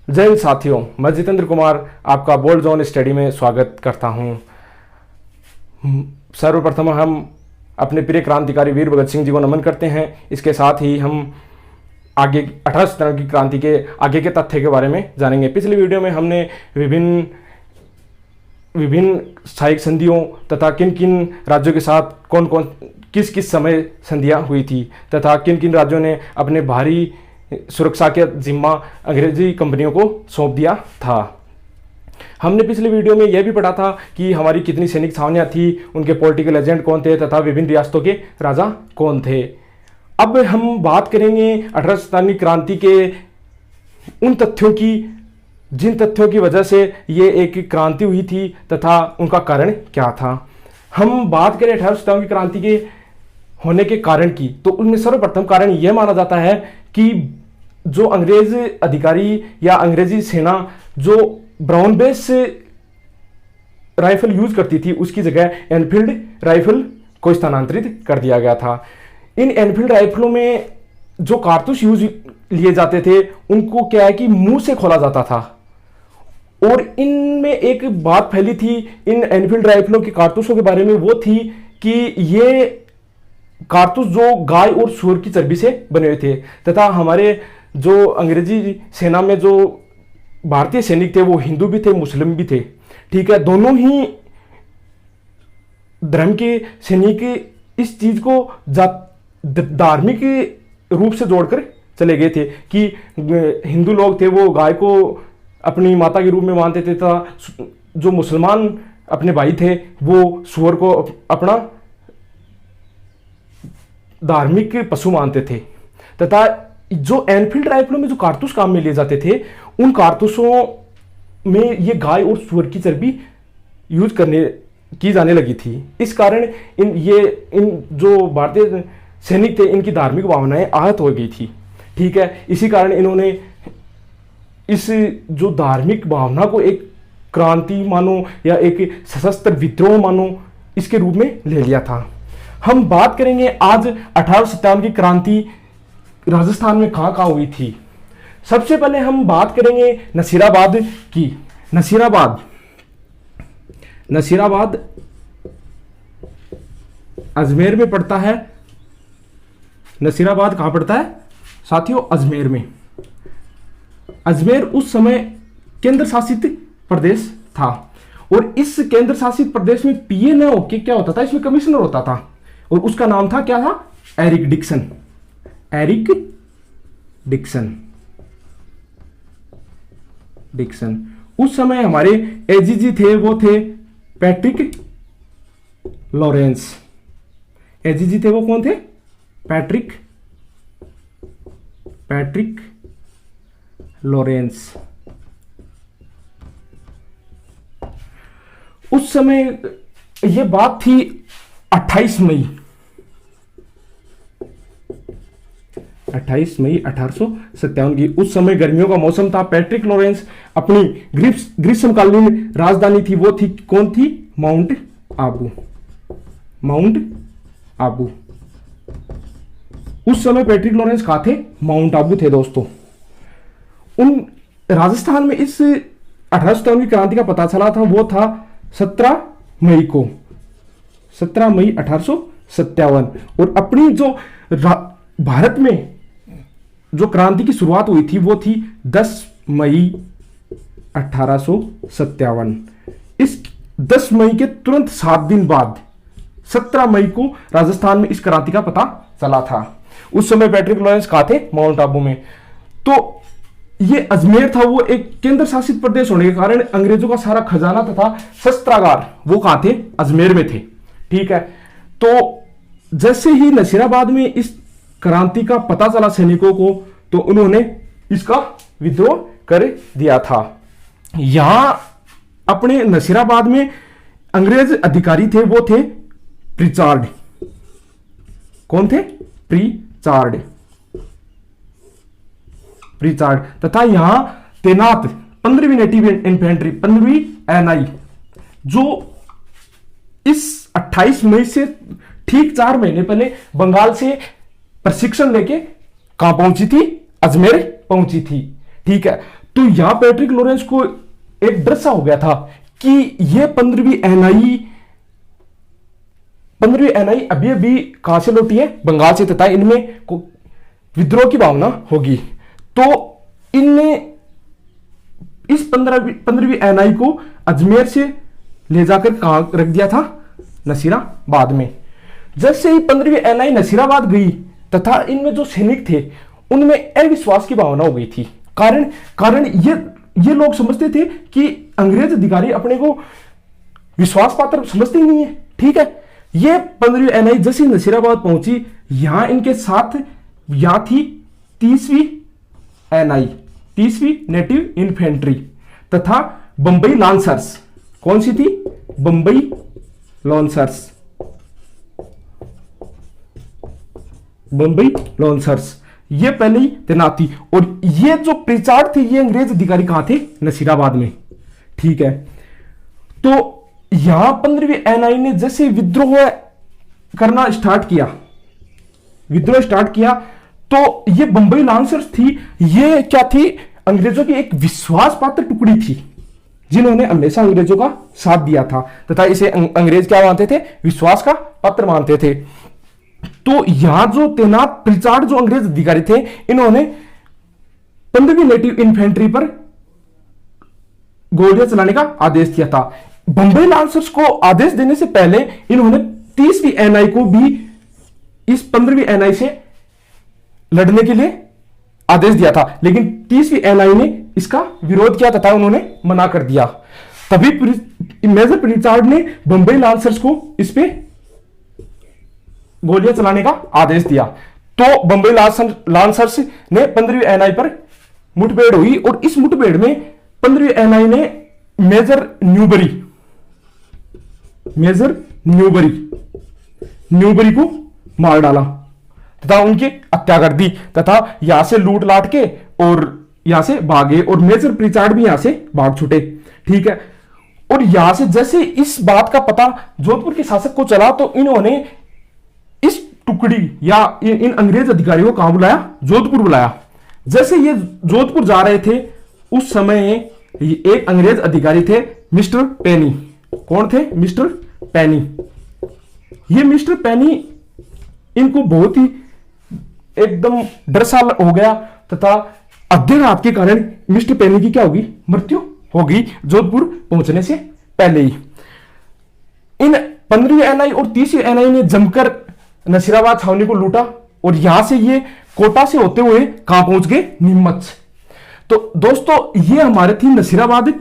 जय हिंद साथियों, मैं जितेंद्र कुमार आपका बोल्ड जोन स्टडी में स्वागत करता हूं। सर्वप्रथम हम अपने प्रिय क्रांतिकारी वीर भगत सिंह जी को नमन करते हैं। इसके साथ ही हम आगे 18 सितंबर की क्रांति के आगे के तथ्य के बारे में जानेंगे। पिछली वीडियो में हमने विभिन्न सहायक संधियों तथा किन किन राज्यों के साथ कौन कौन किस किस समय संधियां हुई थी तथा किन किन राज्यों ने अपने भारी सुरक्षा के जिम्मा अंग्रेजी कंपनियों को सौंप दिया था। हमने पिछले वीडियो में यह भी पढ़ा था कि हमारी कितनी सैनिक छावनियां थी, उनके पॉलिटिकल एजेंट कौन थे तथा विभिन्न रियासतों के राजा कौन थे। अब हम बात करेंगे 18 सितंबर की क्रांति के उन तथ्यों की जिन तथ्यों की वजह से ये एक क्रांति हुई थी तथा उनका कारण क्या था। हम बात करें 18 सितंबर की क्रांति के होने के कारण की, तो उनमें सर्वप्रथम कारण यह माना जाता है कि जो अंग्रेज अधिकारी या अंग्रेजी सेना जो ब्राउन बेस राइफल यूज करती थी उसकी जगह एनफील्ड राइफल को स्थानांतरित कर दिया गया था। इन एनफील्ड राइफलों में जो कारतूस यूज लिए जाते थे उनको क्या है कि मुंह से खोला जाता था, और इनमें एक बात फैली थी इन एनफील्ड राइफलों के कारतूसों के बारे में, वो थी कि ये कारतूस जो गाय और सूअर की चर्बी से बने हुए थे तथा हमारे जो अंग्रेजी सेना में जो भारतीय सैनिक थे वो हिंदू भी थे मुस्लिम भी थे। ठीक है, दोनों ही धर्म के सैनिक इस चीज को धार्मिक रूप से जोड़कर चले गए थे कि हिंदू लोग थे वो गाय को अपनी माता के रूप में मानते थे तथा जो मुसलमान अपने भाई थे वो सूअर को अपना धार्मिक पशु मानते थे। तथा जो एनफील्ड राइफलों में जो कारतूस काम में लिए जाते थे उन कारतूसों में ये गाय और सूअर की चर्बी यूज की जाने लगी थी। इस कारण इन जो भारतीय सैनिक थे इनकी धार्मिक भावनाएं आहत हो गई थी। ठीक है, इसी कारण इन्होंने इस जो धार्मिक भावना को एक क्रांति मानो या एक सशस्त्र विद्रोह मानो इसके रूप में ले लिया था। हम बात करेंगे आज 18 सितंबर की क्रांति राजस्थान में कहां कहां हुई थी। सबसे पहले हम बात करेंगे नसीराबाद की। नसीराबाद अजमेर में पड़ता है। नसीराबाद कहां पड़ता है साथियों? अजमेर में। अजमेर उस समय केंद्र शासित प्रदेश था, और इस केंद्र शासित प्रदेश में पीए न होके क्या होता था, इसमें कमिश्नर होता था, और उसका नाम था क्या था? Eric Dixon. उस समय हमारे एजीजी थे वो थे पैट्रिक लॉरेंस। एजीजी थे वो कौन थे? Patrick Lawrence. उस समय यह बात थी 28 मई 1857 की। उस समय गर्मियों का मौसम था। पैट्रिक लॉरेंस अपनी ग्रीष्मकालीन राजधानी थी वो थी कौन थी? माउंट आबू। उस समय पैट्रिक लॉरेंस कहां थे? माउंट आबू थे दोस्तों। उन राजस्थान में इस 18 सितंबर की क्रांति का पता चला था वो था 17 मई 1857। और अपनी जो भारत में जो क्रांति की शुरुआत हुई थी वो थी 10 मई 1857। इस 10 मई के तुरंत 7 दिन बाद 17 मई को राजस्थान में इस क्रांति का पता चला था। उस समय पैट्रिक लॉरेंस कहां थे? माउंट आबू में। तो ये अजमेर था वो एक केंद्र शासित प्रदेश होने के कारण अंग्रेजों का सारा खजाना तथा शस्त्रागार वो कहां थे? अजमेर में थे। ठीक है, तो जैसे ही नसीराबाद में इस क्रांति का पता चला सैनिकों को, तो उन्होंने इसका विद्रोह कर दिया था। यहां अपने नसीराबाद में अंग्रेज अधिकारी थे वो थे प्रिचार्ड। कौन थे? प्रिचार्ड। तथा यहां तैनात 15वीं नेटिव इन्फेंट्री 15वीं एनआई जो इस 28 मई से ठीक 4 महीने पहले बंगाल से प्रशिक्षण लेके कहां पहुंची थी? अजमेर पहुंची थी। ठीक है, तो यहां पैट्रिक लॉरेंस को एक डर सा हो गया था कि ये 15वीं एनआई अभी अभी कहां से लौटी है, बंगाल से, तथा इनमें विद्रोह की भावना होगी। तो इनने इस 15वीं एनआई को अजमेर से ले जाकर कहां रख दिया था, नसीराबाद में। जैसे ही 15वीं एनआई नसीराबाद गई तथा इनमें जो सैनिक थे उनमें अविश्वास की भावना हो गई थी। कारण ये लोग समझते थे कि अंग्रेज अधिकारी अपने को विश्वास पात्र समझते ही नहीं है। ठीक है, ये 15वीं एनआई जैसे नसीराबाद पहुंची, यहां इनके साथ यहां थी 30वीं एनआई, 30वीं नेटिव इन्फेंट्री तथा बंबई लांसर्स। कौन सी थी? बंबई लांसर्स, बंबई लांसर्स, ये पहले ही तैनात थी। और ये जो प्रिचार्ड थे ये अंग्रेज अधिकारी कहां थे? नसीराबाद में। ठीक है, तो यहां 15वीं एनआई ने जैसे विद्रोह करना स्टार्ट किया, तो ये बंबई लांसर्स थी, ये क्या थी? अंग्रेजों की एक विश्वास पात्र टुकड़ी थी जिन्होंने हमेशा अंग्रेजों का साथ दिया था तथा इसे अंग्रेज क्या मानते थे? विश्वास का पात्र मानते थे। तो यहां जो तैनात प्रिचार्ड जो अंग्रेज अधिकारी थे, इन्होंने 15वीं नेटिव इन्फेंट्री पर गोलियां चलाने का आदेश दिया था। बंबई लांसर्स को आदेश देने से पहले इन्होंने 30वीं एनआई को भी इस 15वीं एनआई से लड़ने के लिए आदेश दिया था, लेकिन 30वीं एनआई ने इसका विरोध किया तथा उन्होंने मना कर दिया। तभी मेजर प्रिचार्ड ने बंबई लांसर्स को इस पे गोलियां चलाने का आदेश दिया। तो बंबई लांसर्स ने 15वीं एनआई पर मुठभेड़ हुई और इस मुठभेड़ में 15वीं एनआई ने मेजर न्यूबरी को मार डाला तथा उनकी हत्या कर दी तथा यहां से लूट लाट के और यहां से भागे और मेजर प्रिचार्ड भी यहां से भाग छूटे। ठीक है, और यहां से जैसे इस बात का पता जोधपुर के शासक को चला तो इन्होंने इस टुकड़ी या इन अंग्रेज अधिकारियों को कहां बुलाया? जोधपुर बुलाया। जैसे ये जोधपुर जा रहे थे उस समय एक अंग्रेज अधिकारी थे मिस्टर पेनी। कौन थे? मिस्टर पेनी। ये मिस्टर पेनी इनको बहुत ही एकदम डर सा हो गया तथा आधी रात के कारण मिस्टर पेनी की क्या होगी? मृत्यु होगी जोधपुर पहुंचने से पहले ही। इन 15वीं एनआई और 30वीं एनआई ने जमकर नसीराबाद छावनी को लूटा और यहां से ये कोटा से होते हुए कहां पहुंच गए? नीमच। तो दोस्तों ये हमारे थी नसीराबाद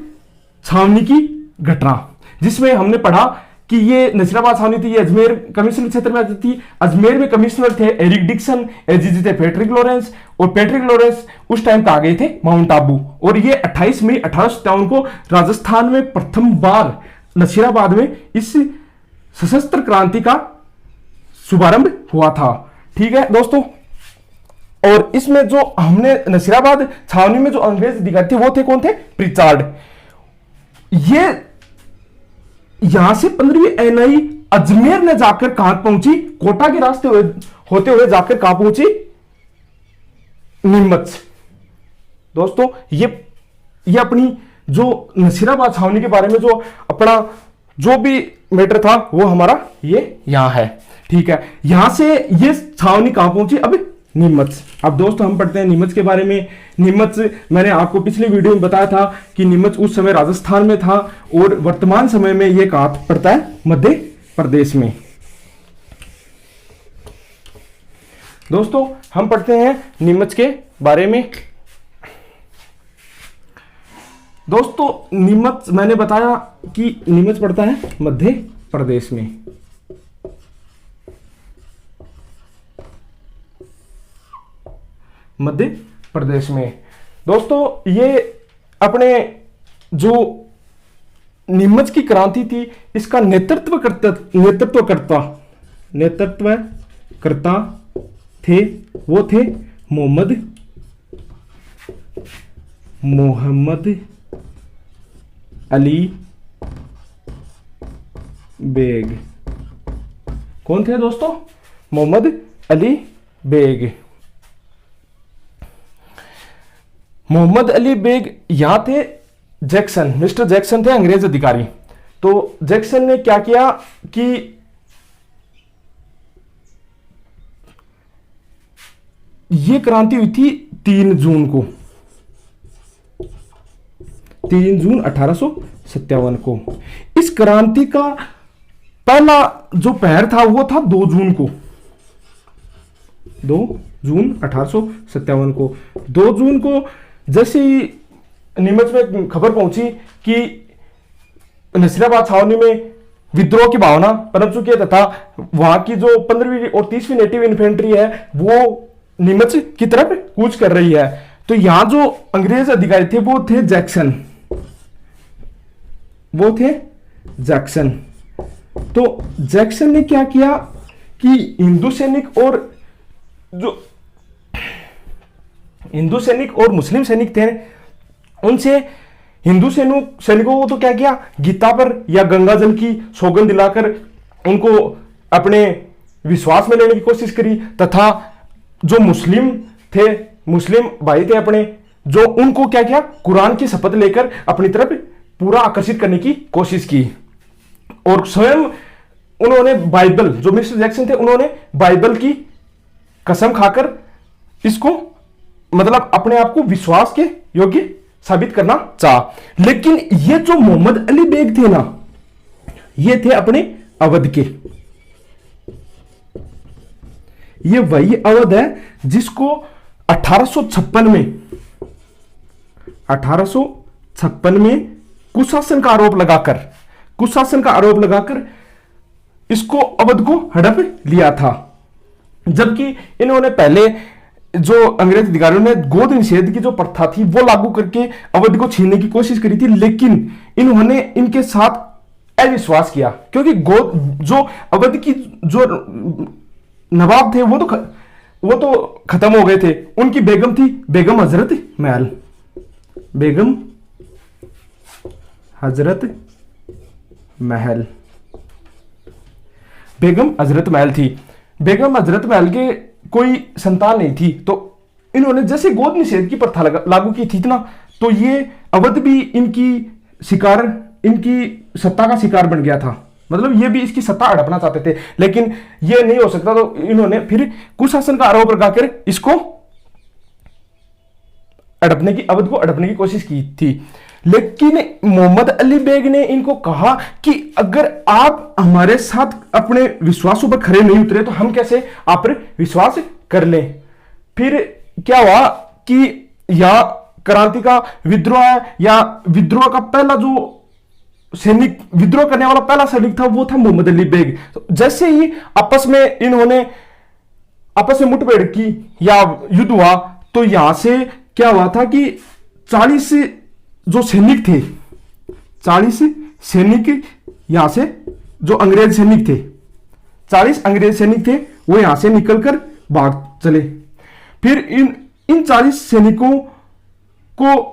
छावनी की घटना, जिसमें हमने पढ़ा कि ये नसीराबाद छावनी थी, ये अजमेर कमिश्नर क्षेत्र में आती थी। अजमेर में कमिश्नर थे एरिक डिक्सन, एजीजी थे पैट्रिक लॉरेंस, और पैट्रिक लॉरेंस उस टाइम कहा गए थे माउंट आबू। और ये 28 मई 1857 को राजस्थान में प्रथम बार नसीराबाद में इस सशस्त्र क्रांति का शुभारंभ हुआ था। ठीक है दोस्तों, और इसमें जो हमने नसीराबाद छावनी में जो अंग्रेज अधिकारी थे वो थे कौन थे? प्रिचार्ड। ये यहां से 15वीं एनआई अजमेर ने जाकर कहां पहुंची? कोटा के रास्ते होते हुए जाकर कहां पहुंची? नीमच। दोस्तों ये अपनी जो नसीराबाद छावनी के बारे में जो अपना जो भी मैटर था वो हमारा ये यहां है। ठीक है, यहां से ये छावनी कहां पहुंची? अब नीमच। अब दोस्तों हम पढ़ते हैं नीमच के बारे में। नीमच मैंने आपको पिछले वीडियो में बताया था कि नीमच उस समय राजस्थान में था और वर्तमान समय में यह कहां पड़ता है? मध्य प्रदेश में। दोस्तों हम पढ़ते हैं नीमच के बारे में। दोस्तों नीमच मैंने बताया कि नीमच पड़ता है मध्य प्रदेश में। मध्य प्रदेश में। दोस्तों ये अपने जो नीमच की क्रांति थी इसका नेतृत्व करता थे वो थे मोहम्मद अली बेग। कौन थे दोस्तों? मोहम्मद अली बेग। मोहम्मद अली बेग यहां थे, जैक्सन, मिस्टर जैक्सन थे अंग्रेज अधिकारी। तो जैक्सन ने क्या किया कि ये क्रांति हुई थी 3 जून को, 3 जून 1857 को। इस क्रांति का पहला जो पहर था वो था 2 जून को, 2 जून 1857 को। 2 जून को जैसे ही नीमच में खबर पहुंची कि नसीराबाद छावनी में विद्रोह की भावना पनप चुकी है तथा वहां की जो 15वीं और 30वीं नेटिव इन्फेंट्री है वो नीमच की तरफ कूच कर रही है, तो यहां जो अंग्रेज अधिकारी थे वो थे जैक्सन, वो थे जैक्सन। तो जैक्सन ने क्या किया कि हिंदू सैनिक और मुस्लिम सैनिक थे, उनसे हिंदू सैनिकों को तो क्या किया, गीता पर या गंगा जल की सौगंध दिलाकर उनको अपने विश्वास में लेने की कोशिश करी, तथा जो मुस्लिम थे, मुस्लिम भाई थे अपने, जो उनको क्या किया, कुरान की शपथ लेकर अपनी तरफ पूरा आकर्षित करने की कोशिश की। और स्वयं उन्होंने बाइबल, जो मिस्टर जैक्सन थे उन्होंने बाइबल की कसम खाकर इसको मतलब अपने आप को विश्वास के योग्य साबित करना चाहा। लेकिन ये जो मोहम्मद अली बेग थे ना, ये थे अपने अवध के। ये वही अवध है जिसको 1856 में कुशासन का आरोप लगाकर इसको अवध को हड़प लिया था। जबकि इन्होंने पहले जो अंग्रेज अधिकारियों ने गोद निषेध की जो प्रथा थी वो लागू करके अवध को छीनने की कोशिश करी थी, लेकिन इन्होंने इनके साथ अविश्वास किया, क्योंकि गोद जो अवध की जो नवाब थे वो तो खत्म हो गए थे। उनकी बेगम थी बेगम हजरत महल थी। बेगम हजरत महल के कोई संतान नहीं थी, तो इन्होंने जैसे गोद निषेध की प्रथा लागू की थी ना, तो ये अवध भी इनकी सत्ता का शिकार बन गया था। मतलब ये भी इसकी सत्ता हड़पना चाहते थे, लेकिन ये नहीं हो सकता, तो इन्होंने फिर कुशासन का आरोप लगाकर इसको अवध को अड़पने की कोशिश की थी। लेकिन मोहम्मद अली बेग ने इनको कहा कि अगर आप हमारे साथ अपने विश्वासों पर खरे नहीं उतरे तो हम कैसे आप पर विश्वास कर लें। फिर क्या हुआ कि यह क्रांति का विद्रोह है, या विद्रोह का पहला जो सैनिक, विद्रोह करने वाला पहला सैनिक था वो था मोहम्मद अली बेग। तो जैसे ही आपस में मुठभेड़ की या युद्ध हुआ, तो यहां से क्या हुआ था कि 40 जो सैनिक थे, 40 सैनिक यहां से जो अंग्रेज सैनिक थे, 40 अंग्रेज सैनिक थे वो यहां से निकलकर भाग चले। फिर इन 40 सैनिकों को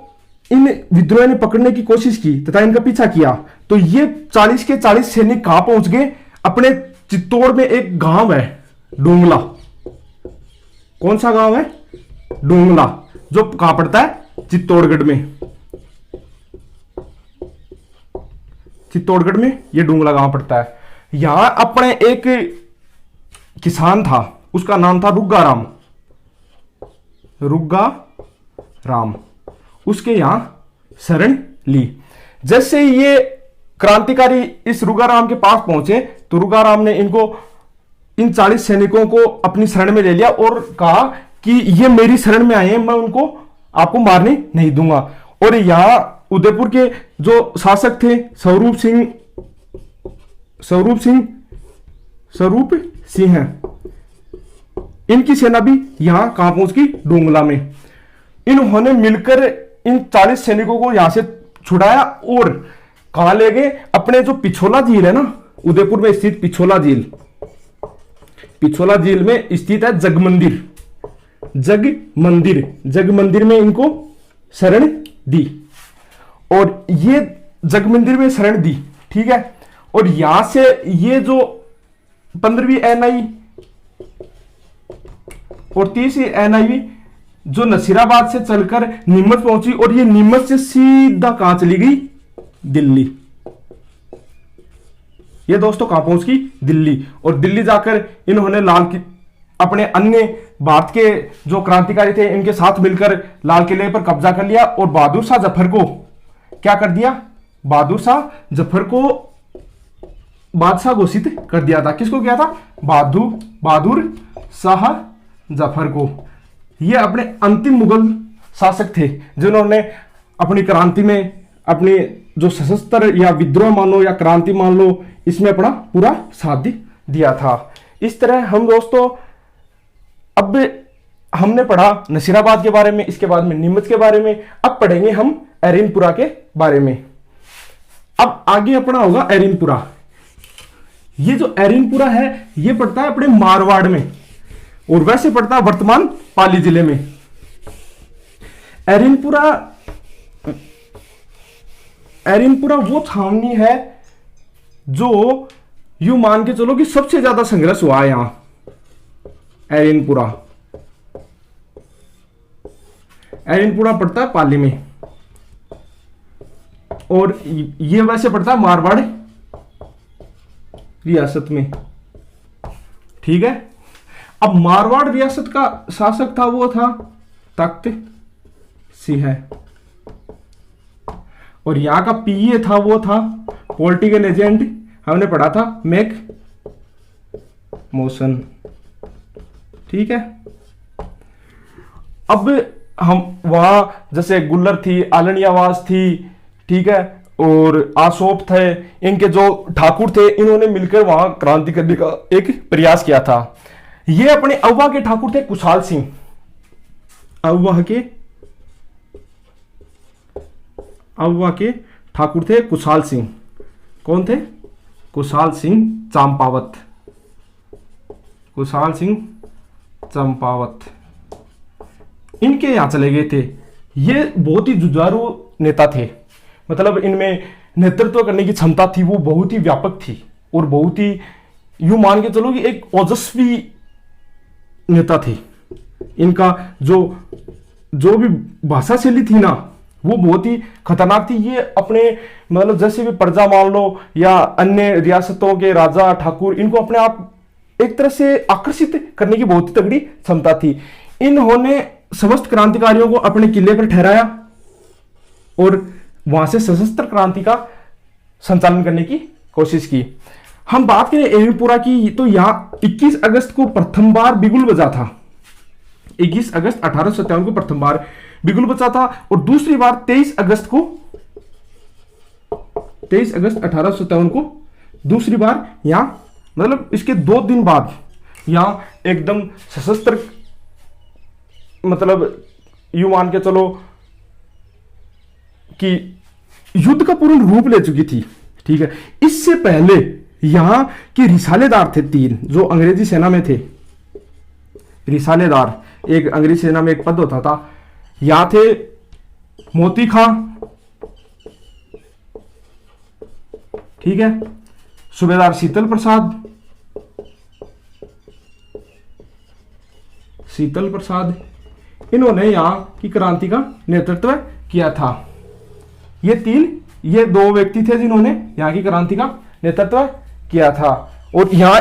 इन विद्रोह ने पकड़ने की कोशिश की तथा इनका पीछा किया। तो ये 40 के 40 सैनिक कहां पहुंच गए, अपने चित्तौड़ में एक गांव है डोंगला। कौन सा गांव है? डोंगला, जो कहां पड़ता है? चित्तौड़गढ़ में ये डोंगला गांव पड़ता है। यहां अपने एक किसान था, उसका नाम था रुग्गा राम, उसके यहां शरण ली। जैसे ये क्रांतिकारी इस रुग्गा राम के पास पहुंचे, तो रुग्गा राम ने इन 40 सैनिकों को अपनी शरण में ले लिया और कहा कि ये मेरी शरण में आए हैं, मैं उनको आपको मारने नहीं दूंगा। और यहां उदयपुर के जो शासक थे स्वरूप सिंह हैं, इनकी सेना भी यहां कहां पहुंच गई? डोंगला में। इन्होंने मिलकर इन 40 सैनिकों को यहां से छुड़ाया और कहां ले गए? अपने जो पिछोला झील है ना, उदयपुर में स्थित पिछोला झील में स्थित है जग मंदिर में इनको शरण दी। और ये जग मंदिर में शरण दी, ठीक है। और यहां से ये जो 15वीं एनआई और 30वीं एनआई जो नसीराबाद से चलकर नीमच पहुंची और ये नीमच से सीधा कहां चली गई, दिल्ली। ये दोस्तों कहां पहुंच गई, दिल्ली। और दिल्ली जाकर इन्होंने लाल की अपने अन्य भारत के जो क्रांतिकारी थे इनके साथ मिलकर लाल किले पर कब्जा कर लिया और बहादुर शाह जफर को क्या कर दिया, बहादुर शाह जफर को बादशाह घोषित कर दिया था। किसको किया था, बहादुर शाह जफर को। ये अपने अंतिम मुगल शासक थे जिन्होंने अपनी क्रांति में अपनी जो सशस्त्र या विद्रोह मान लो या क्रांति मान लो, इसमें अपना पूरा साथ दिया था। इस तरह हम दोस्तों अब हमने पढ़ा नसीराबाद के बारे में, इसके बाद में नीमच के बारे में, अब पढ़ेंगे हम एरिनपुरा के बारे में। अब आगे अपना होगा एरिनपुरा। ये जो एरिनपुरा है ये पड़ता है अपने मारवाड़ में और वैसे पड़ता है वर्तमान पाली जिले में। एरिनपुरा वो छावनी है जो यूं मान के चलो कि सबसे ज्यादा संघर्ष हुआ है यहां एरिनपुरा पड़ता है पाली में और ये वैसे पड़ता है मारवाड़ रियासत में। ठीक है, अब मारवाड़ रियासत का शासक था वो था तख्त सिंह और यहां का पीए था वो था पॉलिटिकल एजेंट, हमने पढ़ा था मैक मोशन। ठीक है, अब हम वहां जैसे गुल्लर थी, आलनियावास थी, ठीक है, और आसोप थे, इनके जो ठाकुर थे इन्होंने मिलकर वहां क्रांति करने का एक प्रयास किया था। ये अपने अववा के ठाकुर थे कुशाल सिंह, अववा के ठाकुर थे कुशाल सिंह। कौन थे, कुशाल सिंह चंपावत, इनके यहां चले गए थे। ये बहुत ही जुझारू नेता थे, मतलब इनमें नेतृत्व करने की क्षमता थी, वो बहुत ही व्यापक थी और बहुत ही यूं मान के चलो कि एक ओजस्वी नेता थे। इनका जो भी भाषा शैली थी ना वो बहुत ही खतरनाक थी। ये अपने मतलब जैसे भी प्रजा मान लो या अन्य रियासतों के राजा ठाकुर, इनको अपने आप एक तरह से आकर्षित करने की बहुत ही तगड़ी क्षमता थी। इन्होंने समस्त क्रांतिकारियों को अपने किले पर ठहराया और वहां से सशस्त्र क्रांति का संचालन करने की कोशिश की। हम बात करें एरिनपुरा की तो यहां 21 अगस्त को प्रथम बार बिगुल बजा था। 21 अगस्त 1857 को प्रथम बार बिगुल बजा था और दूसरी बार 23 अगस्त 1857 को दूसरी बार यहां, मतलब इसके 2 दिन बाद यहां एकदम सशस्त्र, मतलब यूं मान के चलो कि युद्ध का पूर्ण रूप ले चुकी थी। ठीक है, इससे पहले यहां के रिसालेदार थे 3 जो अंग्रेजी सेना में थे। रिसालेदार एक अंग्रेजी सेना में एक पद होता था। यहां थे मोती खां, ठीक है, सूबेदार शीतल प्रसाद, इन्होंने यहां की क्रांति का नेतृत्व किया था। ये 2 व्यक्ति थे जिन्होंने यहां की क्रांति का नेतृत्व किया था। और यहां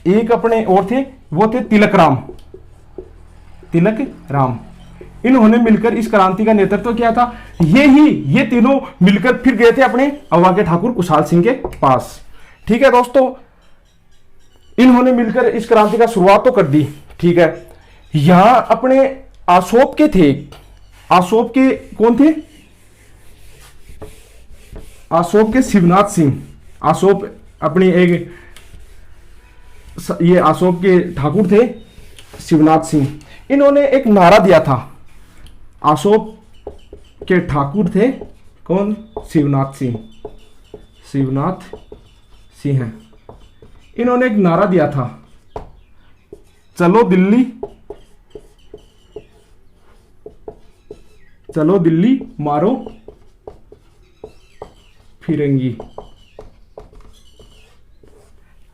एक अपने और थे, वो थे तिलक राम, इन्होंने मिलकर इस क्रांति का नेतृत्व किया था। ये तीनों मिलकर फिर गए थे अपने अववा के ठाकुर कुशाल सिंह के पास। ठीक है दोस्तों, इन्होंने मिलकर इस क्रांति का शुरुआत तो कर दी। ठीक है, यहां अपने आसोप के थे, आसोप के कौन थे, आसोप के शिवनाथ सिंह, आसोप अपनी ये आसोप के ठाकुर थे शिवनाथ सिंह। इन्होंने एक नारा दिया था, आसोप के ठाकुर थे कौन, शिवनाथ सिंह। इन्होंने एक नारा दिया था, चलो दिल्ली मारो फिरंगी।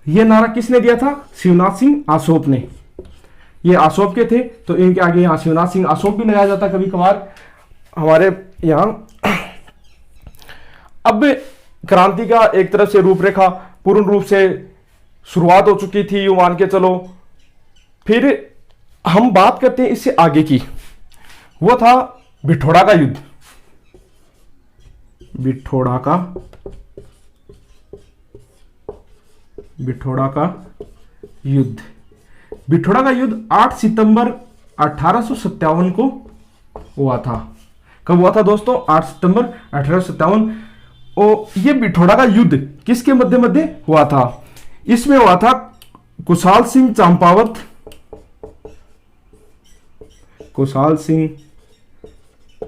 यह नारा किसने दिया था, शिवनाथ सिंह आसोप ने। ये अशोक के थे, तो इनके आगे यहाँ शिवनाथ सिंह अशोक भी लगाया जाता कभी कभार हमारे यहाँ। अब क्रांति का एक तरफ से रूपरेखा पूर्ण रूप से शुरुआत हो चुकी थी, यूं मान के चलो। फिर हम बात करते हैं इससे आगे की, वो था बिठोड़ा का युद्ध। बिठोड़ा का युद्ध। बिठोड़ा का युद्ध 8 सितंबर 1857 को हुआ था। कब हुआ था दोस्तों? 8 सितंबर 1857। और ये बिठोड़ा का युद्ध किसके मध्य हुआ था? इसमें हुआ था कुशाल सिंह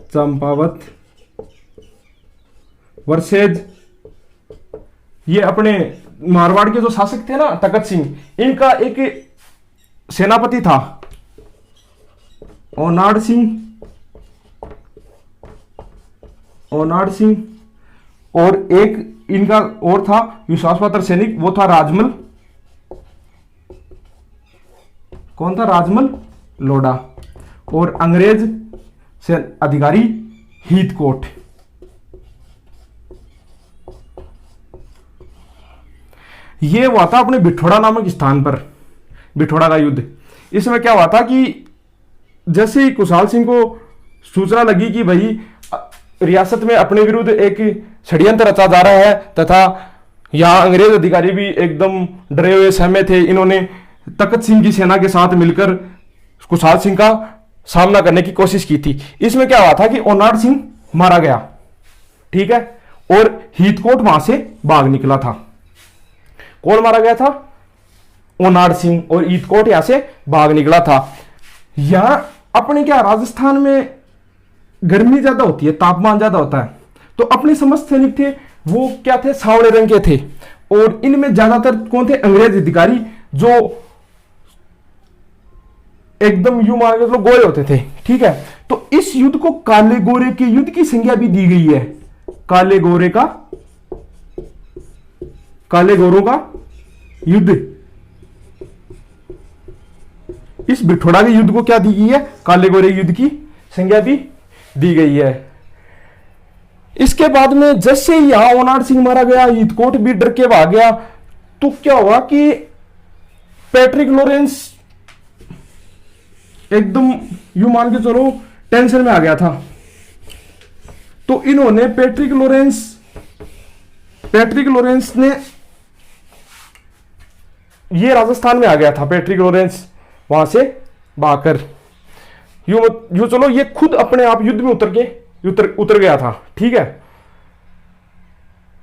चंपावत वर्सेज ये अपने मारवाड़ के जो शासक थे ना तखत सिंह, इनका एक सेनापति था ओनाड सिंह और एक इनका और था विश्वासपात्र सैनिक, वो था राजमल। कौन था? राजमल लोढ़ा। और अंग्रेज से अधिकारी हीथकोट। ये हुआ था अपने बिठोड़ा नामक स्थान पर, बिठोड़ा का युद्ध। इसमें क्या हुआ था कि जैसे ही कुशाल सिंह को सूचना लगी कि भाई रियासत में अपने विरुद्ध एक षड्यंत्र रचा जा रहा है तथा यहाँ अंग्रेज अधिकारी भी एकदम डरे हुए सहमे थे, इन्होंने तखत सिंह की सेना के साथ मिलकर कुशाल सिंह का सामना करने की कोशिश की थी। इसमें क्या हुआ था कि ओनाड सिंह मारा गया, ठीक है, और हीथकोट वहां से भाग निकला था। कौन मारा गया था? ओनाड सिंह, और हीथकोट यहां से भाग निकला था। यहां अपने क्या राजस्थान में गर्मी ज्यादा होती है, तापमान ज्यादा होता है, तो अपने समस्त सैनिक थे वो क्या थे? सांवले रंग के थे। और इनमें ज्यादातर कौन थे? अंग्रेज अधिकारी, जो एकदम यूं मान के चलो गोरे होते थे, ठीक है। तो इस युद्ध को काले गोरे के युद्ध की संज्ञा भी दी गई है। काले गोरों का युद्ध। इस बिठोड़ा के युद्ध को क्या दी गई है? काले गोरे युद्ध की संज्ञा भी दी गई है। इसके बाद में जैसे ही यहां ओनाड सिंह मारा गया, हीथकोट भी डर के भाग गया, तो क्या हुआ कि पैट्रिक लॉरेंस एकदम यूं मान के चलो टेंशन में आ गया था। तो इन्होंने पैट्रिक लॉरेंस ने ये राजस्थान में आ गया था। पैट्रिक लॉरेंस वहां से भागकर यूं चलो ये खुद अपने आप युद्ध में उतर गया था, ठीक है।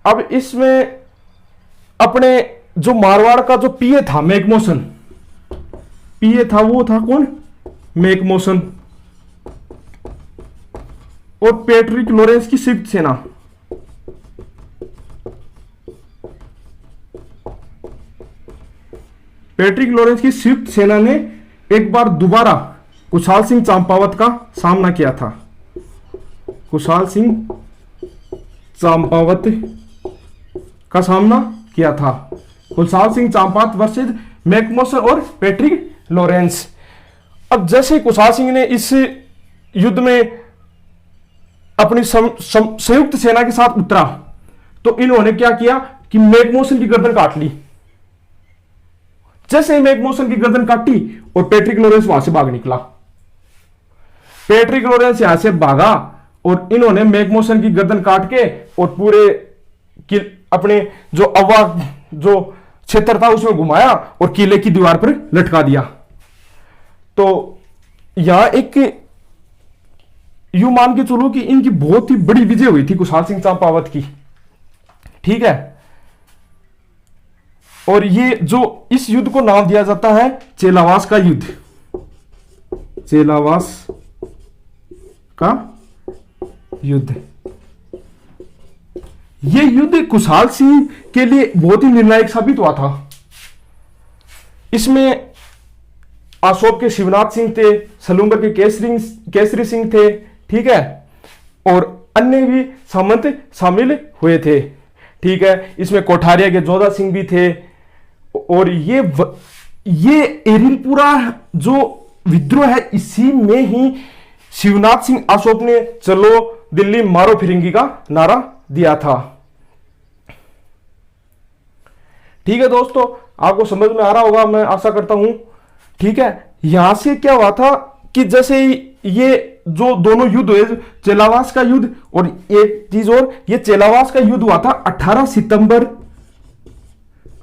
अब इसमें अपने जो मारवाड़ का जो पीए था मैकमोसन, पीए था वो था कौन? मैकमोसन। और पैट्रिक लॉरेंस की संयुक्त सेना, पैट्रिक लॉरेंस की संयुक्त सेना ने एक बार दोबारा कुशाल सिंह चंपावत का सामना किया था। कुशाल सिंह चंपावत का सामना किया था। कुशाल सिंह चंपावत वर्सेस मैकमोसन और पैट्रिक लॉरेंस। अब जैसे कुशाल सिंह ने इस युद्ध में अपनी संयुक्त सेना के साथ उतरा, तो इन्होंने क्या किया कि मैकमोसन की गर्दन काट ली। जैसे ही मैकमोसन की गर्दन काटी और पैट्रिक लॉरेंस वहां से भाग निकला। पैट्रिक लॉरेंस यहां से भागा और इन्होंने मैकमोसन की गर्दन काट के और पूरे अपने जो अवा जो क्षेत्र था उसमें घुमाया और किले की दीवार पर लटका दिया। तो यहां एक यूं मान के चलो कि इनकी बहुत ही बड़ी विजय हुई थी कुशाल सिंह चंपावत की, ठीक है। और ये जो इस युद्ध को नाम दिया जाता है चेलावास का युद्ध। चेलावास का युद्ध। यह युद्ध कुशाल सिंह के लिए बहुत ही निर्णायक साबित हुआ था। इसमें अशोक के शिवनाथ सिंह थे, सलूंगर के केसरी सिंह थे, ठीक है, और अन्य भी सामंत शामिल हुए थे, ठीक है। इसमें कोठारिया के जोधा सिंह भी थे। और ये एरिनपुरा जो विद्रोह है, इसी में ही शिवनाथ सिंह आसोप ने चलो दिल्ली मारो फिरंगी का नारा दिया था। ठीक है दोस्तों, आपको समझ में आ रहा होगा, मैं आशा करता हूं। ठीक है, यहां से क्या हुआ था कि जैसे ये जो दोनों युद्ध हुए, चेलावास का युद्ध और एक चीज और, ये चेलावास का युद्ध हुआ था 18 सितंबर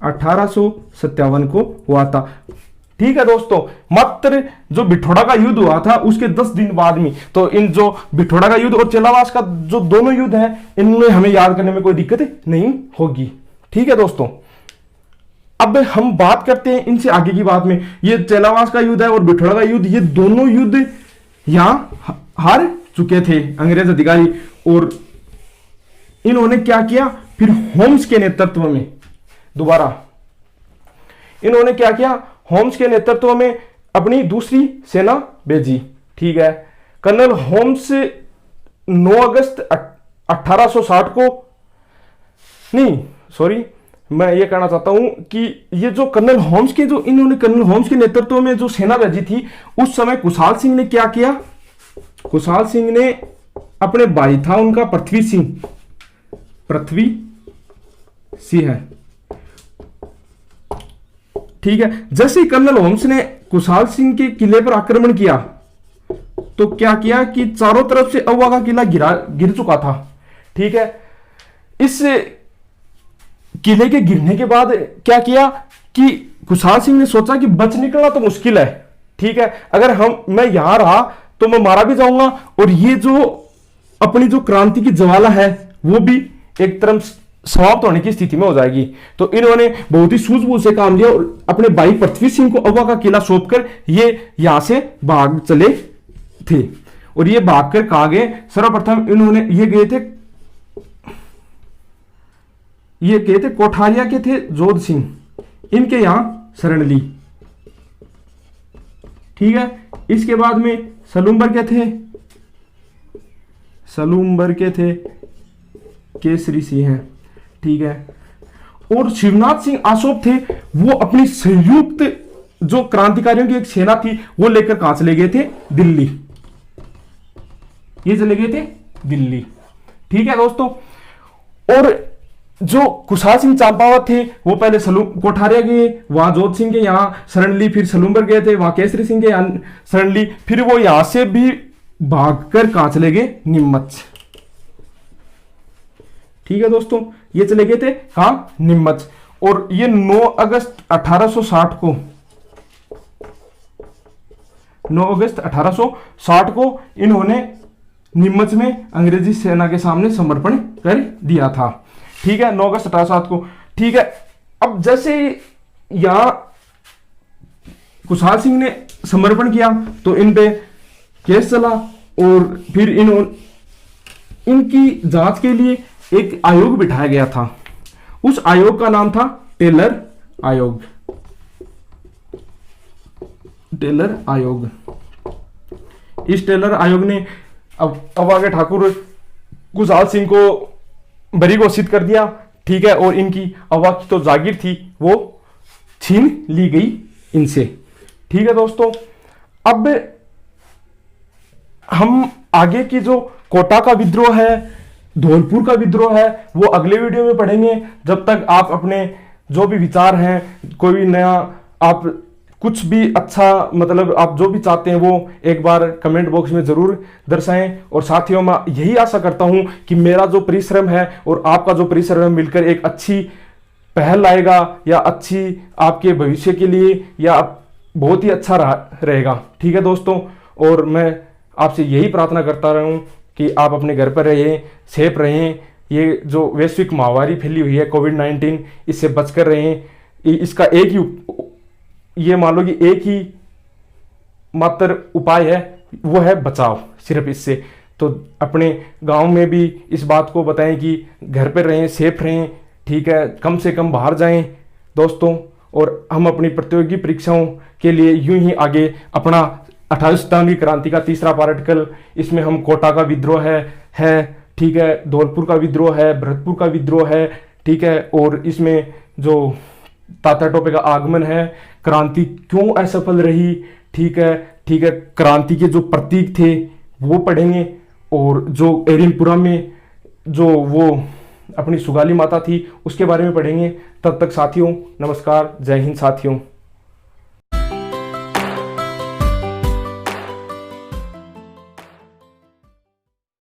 1857 को हुआ था। ठीक है दोस्तों, मात्र जो बिठोड़ा का युद्ध हुआ था उसके 10 दिन बाद में, तो इन जो बिठोड़ा का युद्ध और चेलावास का जो दोनों युद्ध हैं, इनमें हमें याद करने में कोई दिक्कत नहीं होगी। ठीक है दोस्तों, अब हम बात करते हैं इनसे आगे की बात में। ये चेलावास का युद्ध है और बिठोड़ा का युद्ध, ये दोनों युद्ध यहां हार चुके थे अंग्रेज अधिकारी, और इन्होंने क्या किया, फिर होम्स के नेतृत्व में दोबारा इन्होंने क्या किया, होम्स के नेतृत्व में अपनी दूसरी सेना भेजी। ठीक है, कर्नल होम्स 9 अगस्त 1860 को, नहीं सॉरी, मैं ये कहना चाहता हूं कि ये जो कर्नल होम्स के जो इन्होंने कर्नल होम्स के नेतृत्व में जो सेना भेजी थी, उस समय कुशाल सिंह ने क्या किया, कुशाल सिंह ने अपने भाई था उनका पृथ्वी सिंह है। ठीक है, जैसे ही कर्नल होम्स ने कुशाल सिंह के किले पर आक्रमण किया, तो क्या किया कि चारों तरफ से अवा का किला गिर चुका था। ठीक है, इस किले के गिरने के बाद क्या किया कि कुशाल सिंह ने सोचा कि बच निकलना तो मुश्किल है। ठीक है, अगर मैं यहां रहा तो मैं मारा भी जाऊंगा, और ये जो अपनी जो क्रांति की ज्वाला है वो भी एक तरफ समाप्त होने की स्थिति में हो जाएगी। तो इन्होंने बहुत ही सूझबूझ से काम लिया और अपने भाई पृथ्वी सिंह को अवा का किला सौंपकर ये यहां से भाग चले थे। और ये भागकर कहां गए, सर्वप्रथम इन्होंने ये गए थे कोठारिया के थे जोध सिंह, इनके यहां शरण ली। ठीक है, इसके बाद में सलूम्बर के थे केसरी सिंह हैं। ठीक है, और शिवनाथ सिंह आसोप थे, वो अपनी संयुक्त जो क्रांतिकारियों की एक सेना थी वो लेकर कहां चले गए थे, दिल्ली। ये चले गए थे दिल्ली। ठीक है दोस्तों, और जो कुशाल सिंह चंपावत थे वो पहले कोठारिया गए, वहां जोध सिंह के यहां शरण ली, फिर सलूम्बर गए थे, वहां केसरी सिंह के यहां शरण ली, फिर वो यहां से भी भागकर कहां चले गए, नीमच। ठीक है दोस्तों, ये चले गए थे कहां, नीमच। और ये 9 अगस्त 1860 को इन्होंने नीमच में अंग्रेजी सेना के सामने समर्पण कर दिया था। ठीक है, 9 अगस्त 1860 को। ठीक है, अब जैसे यहां कुशाल सिंह ने समर्पण किया तो इन पे केस चला, और फिर इनकी जांच के लिए एक आयोग बिठाया गया था। उस आयोग का नाम था टेलर आयोग। इस टेलर आयोग ने अब आगे ठाकुर कुशाल सिंह को बरी घोषित कर दिया। ठीक है, और इनकी अवा की तो जागीर थी वो छीन ली गई इनसे। ठीक है दोस्तों, अब हम आगे की जो कोटा का विद्रोह है, धौलपुर का विद्रोह है, वो अगले वीडियो में पढ़ेंगे। जब तक आप अपने जो भी विचार हैं, कोई भी नया, आप कुछ भी अच्छा, मतलब आप जो भी चाहते हैं वो एक बार कमेंट बॉक्स में जरूर दर्शाएं। और साथियों, मैं यही आशा करता हूं कि मेरा जो परिश्रम है और आपका जो परिश्रम मिलकर एक अच्छी पहल लाएगा, या अच्छी आपके भविष्य के लिए, या बहुत ही अच्छा रहेगा। ठीक है दोस्तों, और मैं आपसे यही प्रार्थना करता रहूं कि आप अपने घर पर रहें, सेफ रहें। ये जो वैश्विक महामारी फैली हुई है कोविड-19, इससे बचकर रहें। इसका एक ही, ये मान लो कि एक ही मात्र उपाय है, वो है बचाव, सिर्फ इससे। तो अपने गांव में भी इस बात को बताएं कि घर पर रहें, सेफ रहें। ठीक है, कम से कम बाहर जाएं दोस्तों। और हम अपनी प्रतियोगी परीक्षाओं के लिए यूं ही आगे अपना 28 सितंबर क्रांति का तीसरा पार्टिकल, इसमें हम कोटा का विद्रोह है। ठीक है, धौलपुर का विद्रोह है, भरतपुर का विद्रोह है। ठीक है, और इसमें जो तात्या टोपे का आगमन है, क्रांति क्यों असफल रही, ठीक है, ठीक है, क्रांति के जो प्रतीक थे वो पढ़ेंगे, और जो एरिनपुरा में जो वो अपनी सुगाली माता थी उसके बारे में पढ़ेंगे। तब तक साथियों नमस्कार, जय हिंद साथियों।